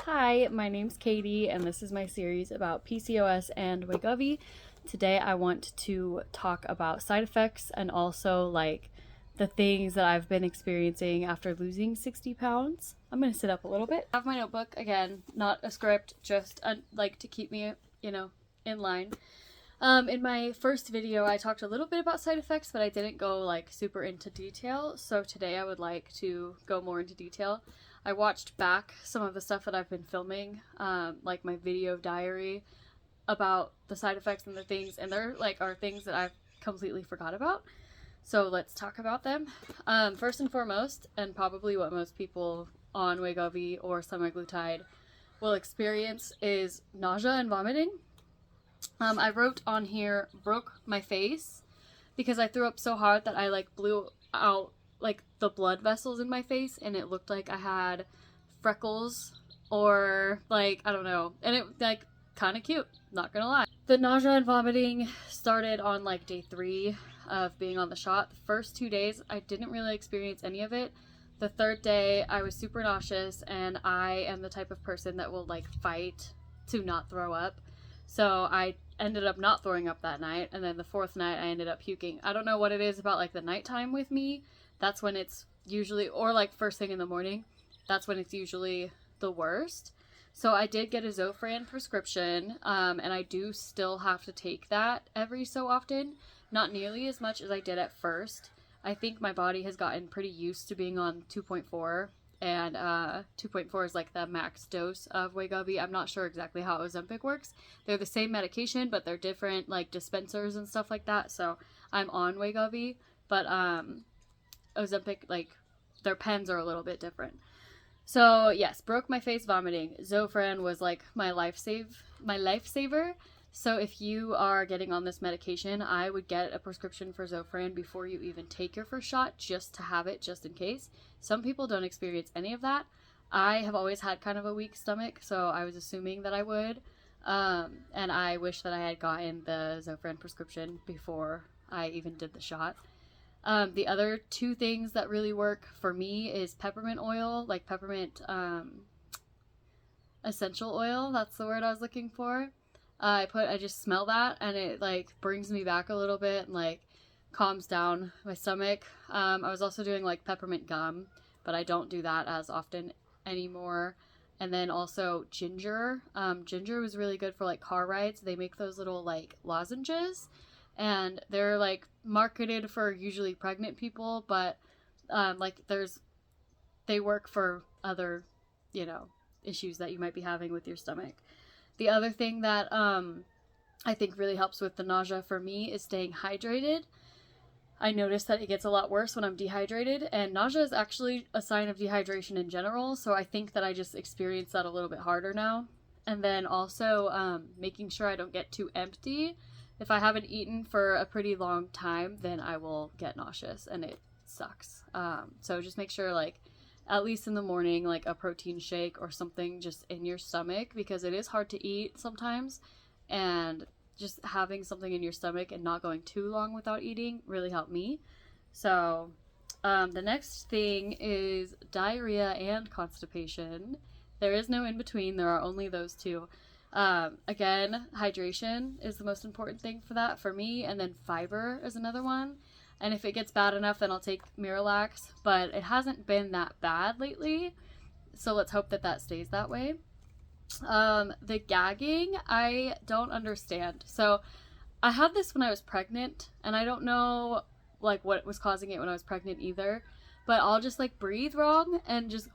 Hi, my name's Katie, and this is my series about PCOS and Wegovy. Today I want to talk about side effects and also like the things that I've been experiencing after losing 60 pounds. I'm going to sit up a little bit. I have my notebook, again, not a script, just like to keep me, in line. In my first video, I talked a little bit about side effects, but I didn't go like super into detail. So today I would like to go more into detail. I watched back some of the stuff that I've been filming, like my video diary about the side effects and the things, and there are things that I've completely forgot about. So let's talk about them. First and foremost, and probably what most people on Wegovy or semaglutide will experience, is nausea and vomiting. I wrote on here, broke my face, because I threw up so hard that I blew out the blood vessels in my face, and it looked like I had freckles or I don't know, and it kind of cute, not gonna lie. The nausea and vomiting started on day 3 of being on the shot. The first 2 days I didn't really experience any of it. The third day I was super nauseous, and I am the type of person that will fight to not throw up. So I ended up not throwing up that night, and then the fourth night I ended up puking. I don't know what it is about the nighttime with me. That's when it's usually, or first thing in the morning, that's when it's usually the worst. So I did get a Zofran prescription, and I do still have to take that every so often. Not nearly as much as I did at first. I think my body has gotten pretty used to being on 2.4, and 2.4 is the max dose of Wegovy. I'm not sure exactly how Ozempic works. They're the same medication, but they're different dispensers and stuff like that. So I'm on Wegovy, but Ozempic, their pens are a little bit different. So yes, broke my face, vomiting. Zofran was my lifesaver. So if you are getting on this medication, I would get a prescription for Zofran before you even take your first shot, just to have it, just in case. Some people don't experience any of that. I have always had kind of a weak stomach, so I was assuming that I would. And I wish that I had gotten the Zofran prescription before I even did the shot. The other 2 things that really work for me is peppermint oil, peppermint essential oil. That's the word I was looking for. I just smell that, and it brings me back a little bit and calms down my stomach. I was also doing peppermint gum, but I don't do that as often anymore. And then also ginger. Ginger was really good for car rides. They make those little lozenges, and they're marketed for usually pregnant people, but they work for other issues that you might be having with your stomach. The other thing that I think really helps with the nausea for me is staying hydrated. I notice that it gets a lot worse when I'm dehydrated, and nausea is actually a sign of dehydration in general, so I think that I just experience that a little bit harder now. And then also making sure I don't get too empty. If I haven't eaten for a pretty long time, then I will get nauseous, and it sucks. So just make sure at least in the morning, a protein shake or something just in your stomach, because it is hard to eat sometimes, and just having something in your stomach and not going too long without eating really helped me. So the next thing is diarrhea and constipation. There is no in between. There are only those 2. Again, hydration is the most important thing for that for me, and then fiber is another one. And if it gets bad enough, then I'll take Miralax, but it hasn't been that bad lately, so let's hope that that stays that way. The gagging, I don't understand. So I had this when I was pregnant, and I don't know what was causing it when I was pregnant either, but I'll just breathe wrong and just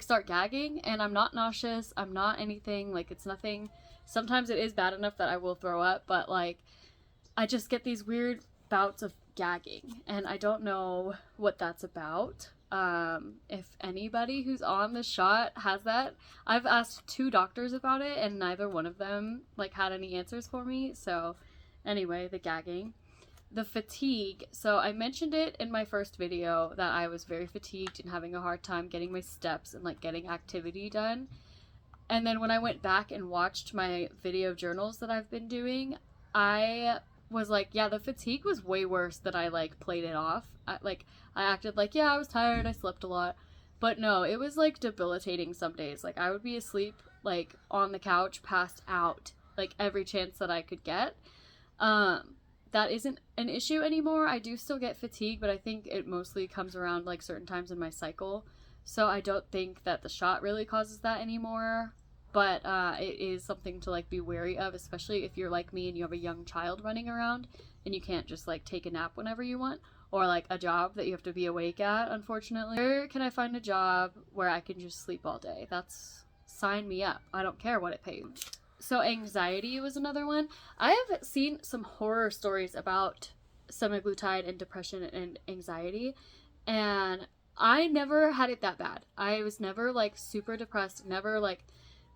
start gagging, and I'm not nauseous, I'm not anything, it's nothing. Sometimes it is bad enough that I will throw up, but I just get these weird bouts of gagging, and I don't know what that's about. If anybody who's on the shot has that, I've asked 2 doctors about it, and neither one of them had any answers for me. So anyway, the gagging. The fatigue. So I mentioned it in my first video that I was very fatigued and having a hard time getting my steps and getting activity done. And then when I went back and watched my video journals that I've been doing, I was yeah, the fatigue was way worse than I played it off. I acted yeah, I was tired, I slept a lot, But no, it was like debilitating some days. Like I would be asleep like on the couch, passed out, like every chance that I could get. That isn't an issue anymore. I do still get fatigue, but I think it mostly comes around like certain times in my cycle. So I don't think that the shot really causes that anymore. But it is something to like be wary of, especially if you're like me and you have a young child running around and you can't just like take a nap whenever you want, or like a job that you have to be awake at, unfortunately. Where can I find a job where I can just sleep all day? That's, sign me up. I don't care what it pays. So anxiety was another one. I have seen some horror stories about semaglutide and depression and anxiety, and I never had it that bad. I was never like super depressed, never like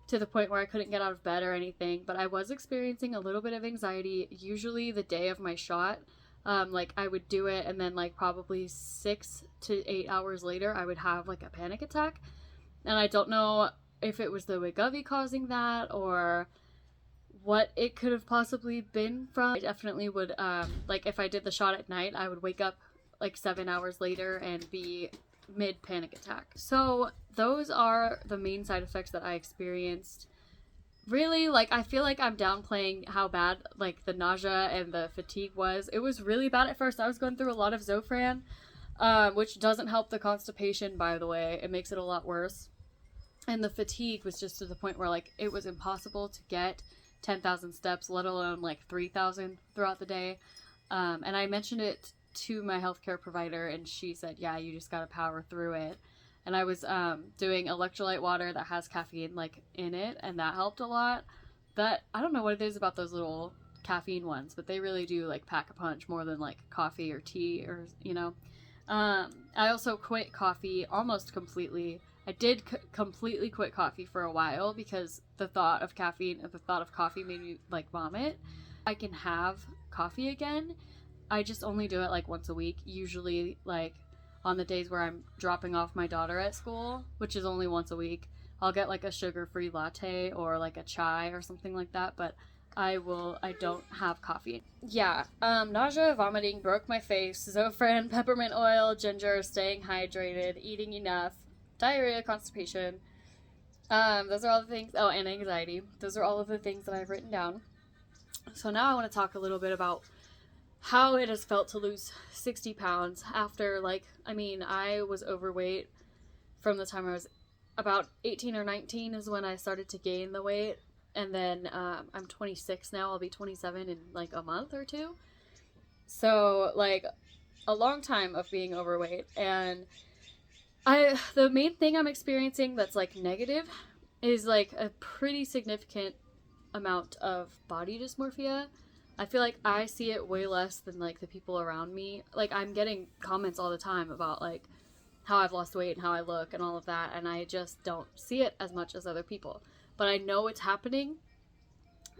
to the point where I couldn't get out of bed or anything, but I was experiencing a little bit of anxiety, usually the day of my shot. Like I would do it and then like probably 6 to 8 hours later I would have like a panic attack, and I don't know if it was the Wegovy causing that or what it could have possibly been from. I definitely would, like if I did the shot at night, I would wake up like 7 hours later and be mid panic attack. So those are the main side effects that I experienced. Really, like I feel like I'm downplaying how bad like the nausea and the fatigue was. It was really bad at first. I was going through a lot of Zofran, which doesn't help the constipation, by the way. It makes it a lot worse. And the fatigue was just to the point where like it was impossible to get 10,000 steps, let alone like 3,000 throughout the day. And I mentioned it to my healthcare provider and she said, yeah, you just gotta power through it. And I was doing electrolyte water that has caffeine like in it, and that helped a lot. But I don't know what it is about those little caffeine ones, but they really do like pack a punch more than like coffee or tea or, you know. I also quit coffee almost completely. I did completely quit coffee for a while because the thought of caffeine and the thought of coffee made me like vomit. I can have coffee again. I just only do it like once a week, usually like on the days where I'm dropping off my daughter at school, which is only once a week. I'll get like a sugar-free latte or like a chai or something like that, but I don't have coffee. Yeah, nausea, vomiting, broke my face, Zofran, peppermint oil, ginger, staying hydrated, eating enough, diarrhea, constipation. Those are all the things. Oh, and anxiety. Those are all of the things that I've written down. So now I want to talk a little bit about how it has felt to lose 60 pounds after, like, I mean, I was overweight from the time I was about 18 or 19 is when I started to gain the weight. And then I'm 26 now. I'll be 27 in like a month or two. So like a long time of being overweight. And the main thing I'm experiencing that's like negative is like a pretty significant amount of body dysmorphia. I feel like I see it way less than like the people around me. Like I'm getting comments all the time about like how I've lost weight and how I look and all of that, and I just don't see it as much as other people. But I know it's happening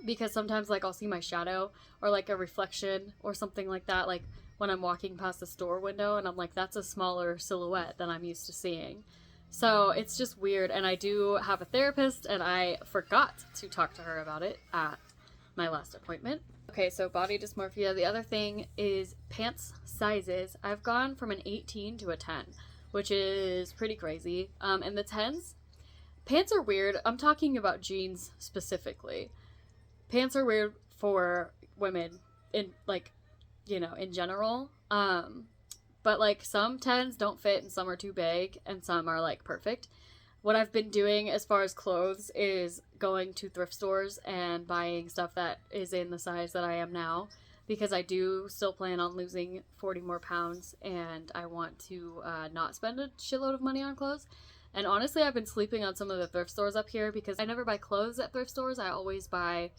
because sometimes like I'll see my shadow or like a reflection or something like that, like when I'm walking past the store window, and I'm like, that's a smaller silhouette than I'm used to seeing. So it's just weird. And I do have a therapist, and I forgot to talk to her about it at my last appointment. Okay, so body dysmorphia. The other thing is pants sizes. I've gone from an 18 to a 10, which is pretty crazy. And the 10s, pants are weird. I'm talking about jeans specifically. Pants are weird for women in like, you know, in general. But like some 10s don't fit and some are too big and some are like perfect. What I've been doing as far as clothes is going to thrift stores and buying stuff that is in the size that I am now, because I do still plan on losing 40 more pounds and I want to not spend a shitload of money on clothes. And honestly, I've been sleeping on some of the thrift stores up here because I never buy clothes at thrift stores. I always buy,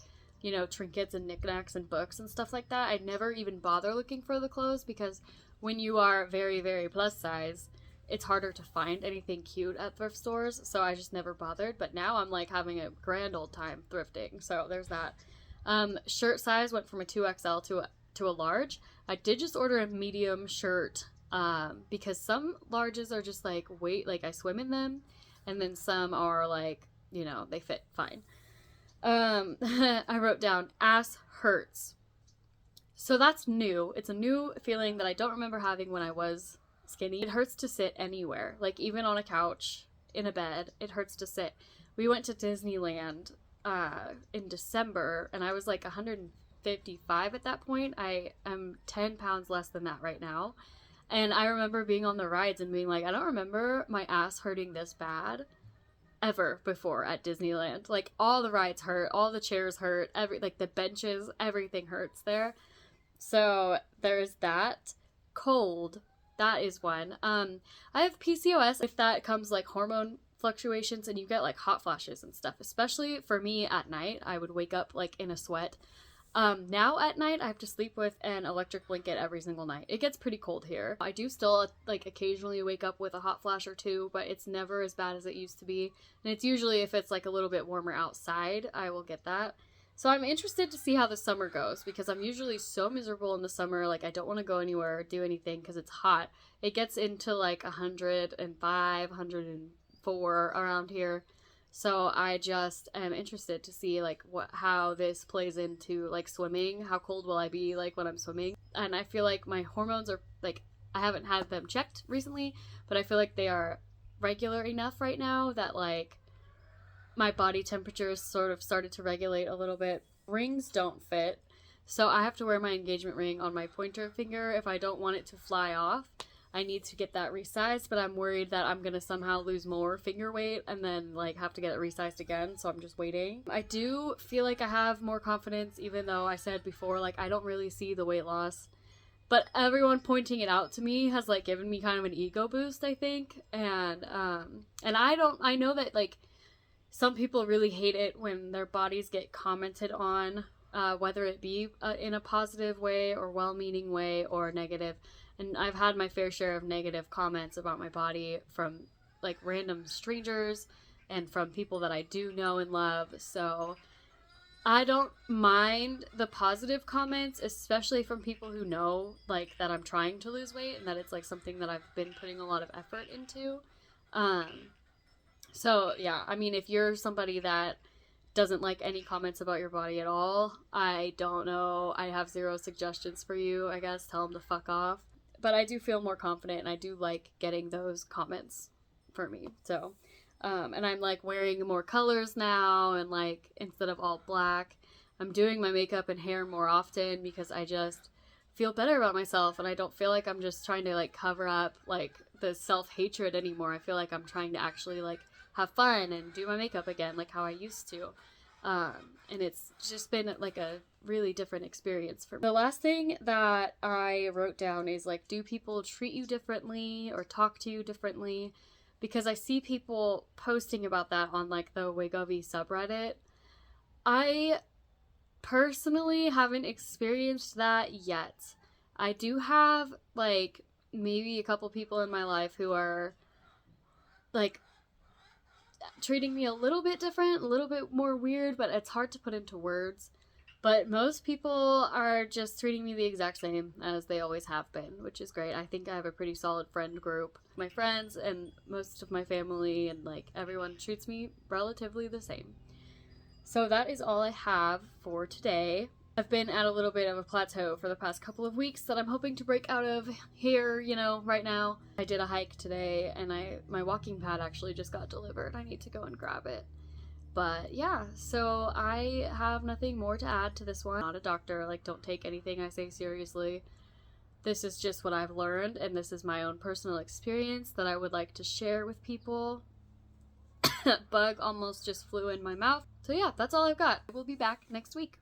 you know, trinkets and knickknacks and books and stuff like that. I never even bother looking for the clothes because when you are very, very plus size, it's harder to find anything cute at thrift stores. So I just never bothered. But now I'm like having a grand old time thrifting. So there's that. Shirt size went from a 2XL to a large. I did just order a medium shirt because some larges are just like, wait, like I swim in them. And then some are like, you know, they fit fine. I wrote down ass hurts. So that's new. It's a new feeling that I don't remember having when I was skinny. It hurts to sit anywhere, like even on a couch, in a bed, it hurts to sit. We went to Disneyland in December, and I was like 155 at that point. I am 10 pounds less than that right now. And I remember being on the rides and being like, I don't remember my ass hurting this bad ever before at Disneyland. Like, all the rides hurt, all the chairs hurt, like the benches, everything hurts there. So there's that. Cold, that is one. I have PCOS. If that comes like hormone fluctuations and you get like hot flashes and stuff, especially for me at night, I would wake up like in a sweat. Now at night I have to sleep with an electric blanket every single night. It gets pretty cold here. I do still like occasionally wake up with a hot flash or two, but it's never as bad as it used to be. And it's usually if it's like a little bit warmer outside, I will get that. So I'm interested to see how the summer goes, because I'm usually so miserable in the summer. Like, I don't want to go anywhere or do anything because it's hot. It gets into like 105, 104 around here. So I just am interested to see like how this plays into like swimming. How cold will I be like when I'm swimming? And I feel like my hormones are like, I haven't had them checked recently, but I feel like they are regular enough right now that like my body temperature is sort of started to regulate a little bit. Rings don't fit, so I have to wear my engagement ring on my pointer finger if I don't want it to fly off. I need to get that resized, but I'm worried that I'm gonna somehow lose more finger weight and then like have to get it resized again, so I'm just waiting. I do feel like I have more confidence, even though I said before like I don't really see the weight loss, but everyone pointing it out to me has like given me kind of an ego boost, I think. And I know that like some people really hate it when their bodies get commented on, whether it be in a positive way or well-meaning way or negative. And I've had my fair share of negative comments about my body from like random strangers and from people that I do know and love. So I don't mind the positive comments, especially from people who know like that I'm trying to lose weight and that it's like something that I've been putting a lot of effort into. So yeah, I mean, if you're somebody that doesn't like any comments about your body at all, I don't know. I have zero suggestions for you, I guess. Tell them to fuck off. But I do feel more confident, and I do like getting those comments for me. So, and I'm like wearing more colors now, and like instead of all black, I'm doing my makeup and hair more often because I just feel better about myself, and I don't feel like I'm just trying to like cover up like the self-hatred anymore. I feel like I'm trying to actually like have fun and do my makeup again like how I used to. And it's just been like a really different experience for me. The last thing that I wrote down is like, do people treat you differently or talk to you differently? Because I see people posting about that on like the Wegovy subreddit. I personally haven't experienced that yet. I do have like maybe a couple people in my life who are like treating me a little bit different, a little bit more weird, but it's hard to put into words. But most people are just treating me the exact same as they always have been, which is great. I think I have a pretty solid friend group. My friends and most of my family and like everyone treats me relatively the same. So that is all I have for today. I've been at a little bit of a plateau for the past couple of weeks that I'm hoping to break out of here, you know, right now. I did a hike today and my walking pad actually just got delivered. I need to go and grab it. But yeah, so I have nothing more to add to this one. I'm not a doctor, like don't take anything I say seriously. This is just what I've learned, and this is my own personal experience that I would like to share with people. Bug almost just flew in my mouth. So yeah, that's all I've got. We'll be back next week.